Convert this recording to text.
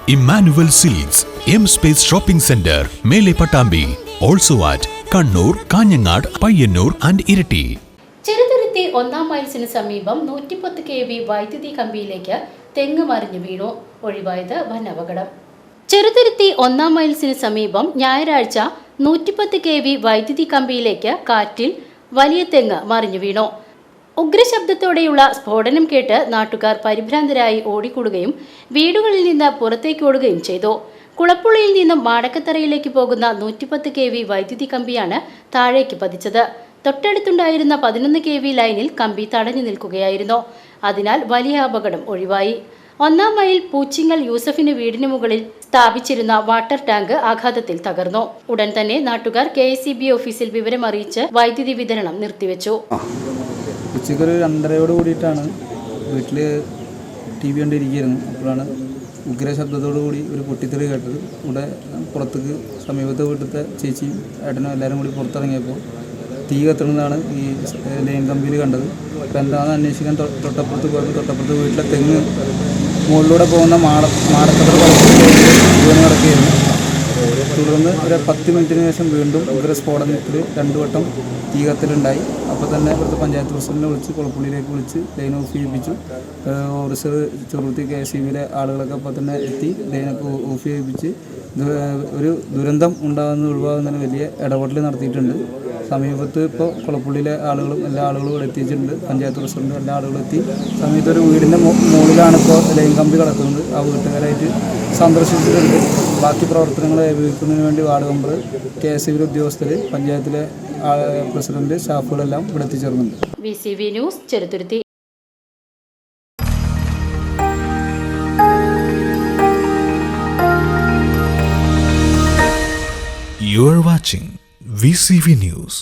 Emmanuel Silks, M Space Shopping Center, Mele Patambi. Also at Kannur, Kanyanad, Payyanur and Irati. Cheruthuruthy 1-ാം മൈൽസിന് സമീപം 110 kV വൈദ്യുതി കമ്പിയിലേക്ക് തെങ്ങ് മറിഞ്ഞു വീണു. ഒഴിവായത് വൻ അപകടം. ചെറുതുരുത്തി 1-ാം മൈൽസിന് സമീപം ഞായറാഴ്ച 110 kV വൈദ്യുതി കമ്പിയിലേക്ക് കാറ്റിൽ വലിയ തെങ്ങ് മറിഞ്ഞു വീണു. ഉഗ്രശബ്ദത്തോടെയുള്ള സ്ഫോടനം കേട്ട് നാട്ടുകാർ പരിഭ്രാന്തരായി ഓടിക്കൂടുകയും വീടുകളിൽ നിന്ന് പുറത്തേക്ക് ഓടുകയും ചെയ്തു. കുളപ്പുള്ളിയിൽ നിന്നും മാടക്കത്തറയിലേക്ക് പോകുന്ന 110 kV വൈദ്യുതി കമ്പിയാണ് താഴേക്ക് പതിച്ചത്. തൊട്ടടുത്തുണ്ടായിരുന്ന 11 kV ലൈനിൽ കമ്പി തടഞ്ഞു നിൽക്കുകയായിരുന്നു. അതിനാൽ വലിയ അപകടം ഒഴിവായി. 1-ാം മൈൽ പൂച്ചിങ്ങൽ യൂസഫിന് വീടിന് മുകളിൽ സ്ഥാപിച്ചിരുന്ന വാട്ടർ ടാങ്ക് ആഘാതത്തിൽ തകർന്നു. ഉടൻ തന്നെ നാട്ടുകാർ KSEB ഓഫീസിൽ വിവരമറിയിച്ച് വൈദ്യുതി വിതരണം നിർത്തിവെച്ചു. ഉച്ചയ്ക്ക് ഒരു 2:30 കൂടിയിട്ടാണ് വീട്ടിൽ TV കണ്ടിരിക്കുകയായിരുന്നു. അപ്പോഴാണ് ഉഗ്രശബ്ദത്തോടു കൂടി ഒരു പൊട്ടിത്തെറി കേട്ടത്. ഇവിടെ പുറത്തേക്ക് സമീപത്തെ വീട്ടിലത്തെ ചേച്ചിയും ഏട്ടനും എല്ലാവരും കൂടി പുറത്തിറങ്ങിയപ്പോൾ തീ കത്തുന്നതാണ് ഈ ലൈൻ കമ്പിയിൽ കണ്ടത്. അപ്പോൾ എന്താണെന്ന് അന്വേഷിക്കാൻ തൊട്ടപ്പുറത്ത് പോയപ്പോൾ തൊട്ടപ്പുറത്ത് വീട്ടിലെ തെങ്ങ് മുകളിലൂടെ പോകുന്ന മാടക്കത്ര വീണ് കിടക്കുകയായിരുന്നു. തുടർന്ന് ഒരു 10 മിനിറ്റിന് ശേഷം വീണ്ടും ഉഗ്രസ്ഫോടനത്തിൽ 2 വട്ടം തീ കത്തലുണ്ടായി. അപ്പോൾ തന്നെ ഇവിടുത്തെ പഞ്ചായത്ത് പ്രസിഡന്റിനെ വിളിച്ച് കുളപ്പുള്ളിയിലേക്ക് വിളിച്ച് ലൈൻ ഓഫ് ചെയ്യിപ്പിച്ചു. ഓഫീസർ ചെറുത്തി KSEBിയിലെ ആളുകളൊക്കെ അപ്പോൾ തന്നെ എത്തി ലൈനൊക്കെ ഓഫ് ചെയ്യിപ്പിച്ച് ഒരു ദുരന്തം ഉണ്ടാകുന്ന ഒഴിവാകുന്നതിന് വലിയ ഇടപെടൽ നടത്തിയിട്ടുണ്ട്. സമീപത്ത് ഇപ്പോൾ കുളപ്പുള്ളിയിലെ ആളുകളും എല്ലാ ആളുകളും ഇവിടെ എത്തിയിട്ടുണ്ട്. പഞ്ചായത്ത് പ്രസിഡന്റും എല്ലാ ആളുകളും എത്തി. സമീപത്ത് ഒരു വീടിൻ്റെ മുകളിലാണ് ഇപ്പോൾ ലൈൻ കമ്പി കിടക്കുന്നത്. ആ വീട്ടുകാരായിട്ട് സന്ദർശിച്ചിട്ടുണ്ട്. ബാക്കി പ്രവർത്തനങ്ങൾ ഏകീകരിക്കുന്നതിന് വേണ്ടി വാർഡ് മെമ്പർ, KSEBിയിലെ ഉദ്യോഗസ്ഥർ, പഞ്ചായത്തിലെ പ്രസിഡന്റ്, സ്റ്റാഫുകളെല്ലാം ഇവിടെ എത്തിച്ചേർന്നുണ്ട്. VCV news, Cheruthuruthy. You are watching VCV News.